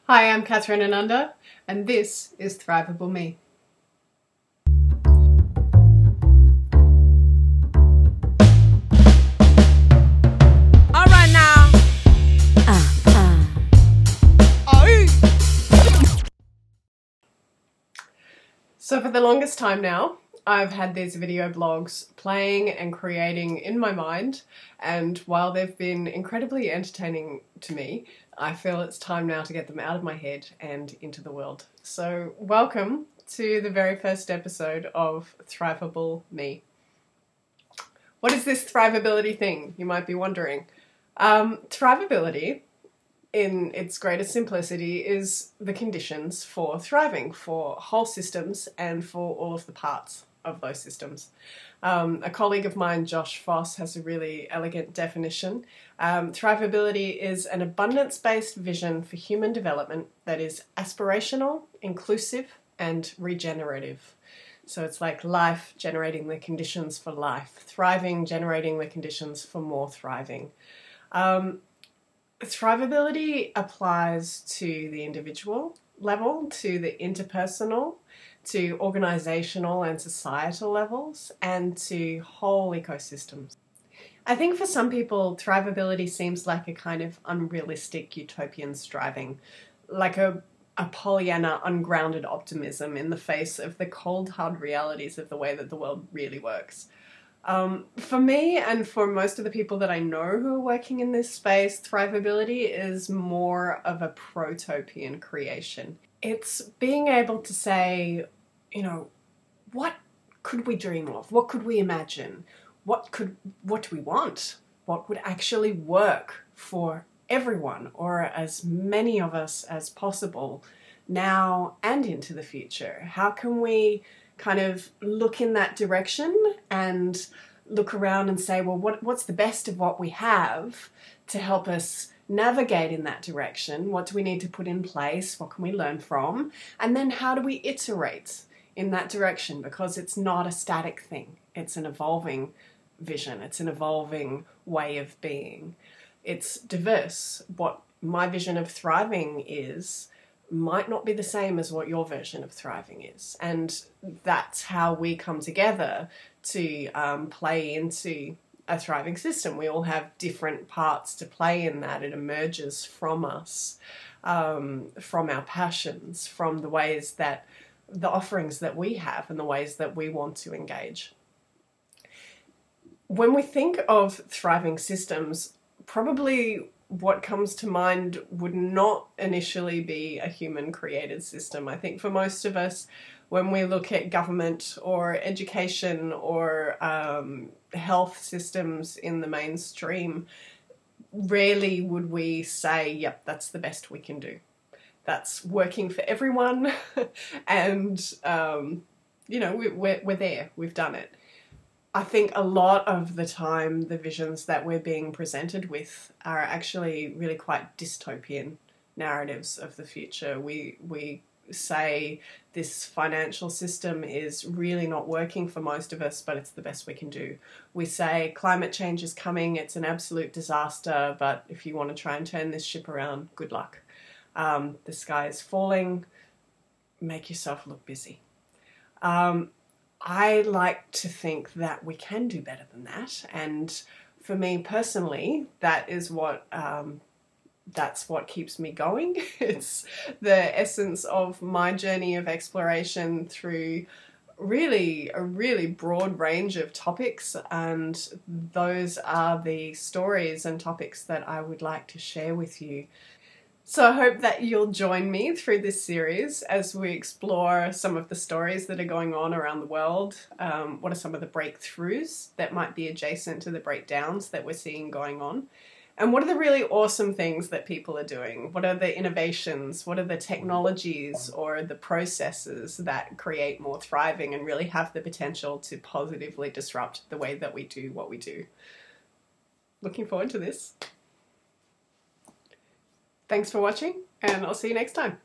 Hi, I'm Kathryn Ananda, and this is Thrivable Me. All right now. So for the longest time now, I've had these video blogs playing and creating in my mind, and while they've been incredibly entertaining to me, I feel it's time now to get them out of my head and into the world. So welcome to the very first episode of Thrivable Me. What is this thrivability thing, you might be wondering? Thrivability, in its greatest simplicity, is the conditions for thriving, for whole systems and for all of the parts of those systems. A colleague of mine, Josh Foss, has a really elegant definition. Thrivability is an abundance-based vision for human development that is aspirational, inclusive, and regenerative. So it's like life generating the conditions for life, thriving generating the conditions for more thriving. Thrivability applies to the individual level, to the interpersonal, to organisational and societal levels, and to whole ecosystems. I think for some people, thrivability seems like a kind of unrealistic utopian striving, like a Pollyanna, ungrounded optimism in the face of the cold, hard realities of the way that the world really works. For me, and for most of the people that I know who are working in this space, thrivability is more of a protopian creation. It's being able to say, you know, what could we dream of? What could we imagine? What do we want? What would actually work for everyone, or as many of us as possible, now and into the future? How can we kind of look in that direction and look around and say, well, what's the best of what we have to help us navigate in that direction? What do we need to put in place? What can we learn from? And then how do we iterate in that direction? Because it's not a static thing. It's an evolving vision. It's an evolving way of being. It's diverse. What my vision of thriving is might not be the same as what your version of thriving is. And that's how we come together to play into a thriving system. We all have different parts to play in that. It emerges from us, from our passions, from the ways that the offerings that we have and the ways that we want to engage. When we think of thriving systems, probably what comes to mind would not initially be a human-created system. I think for most of us, when we look at government or education or health systems in the mainstream, rarely would we say, yep, that's the best we can do. That's working for everyone, and you know, we're there, we've done it. I think a lot of the time the visions that we're being presented with are actually really quite dystopian narratives of the future. We say this financial system is really not working for most of us, but it's the best we can do. We say climate change is coming, it's an absolute disaster, but if you want to try and turn this ship around, good luck. The sky is falling, make yourself look busy. I like to think that we can do better than that, and for me personally, that is what that's what keeps me going. It's the essence of my journey of exploration through a really broad range of topics, and those are the stories and topics that I would like to share with you. So I hope that you'll join me through this series as we explore some of the stories that are going on around the world. What are some of the breakthroughs that might be adjacent to the breakdowns that we're seeing going on? And what are the really awesome things that people are doing? What are the innovations? What are the technologies or the processes that create more thriving and really have the potential to positively disrupt the way that we do what we do? Looking forward to this. Thanks for watching, and I'll see you next time.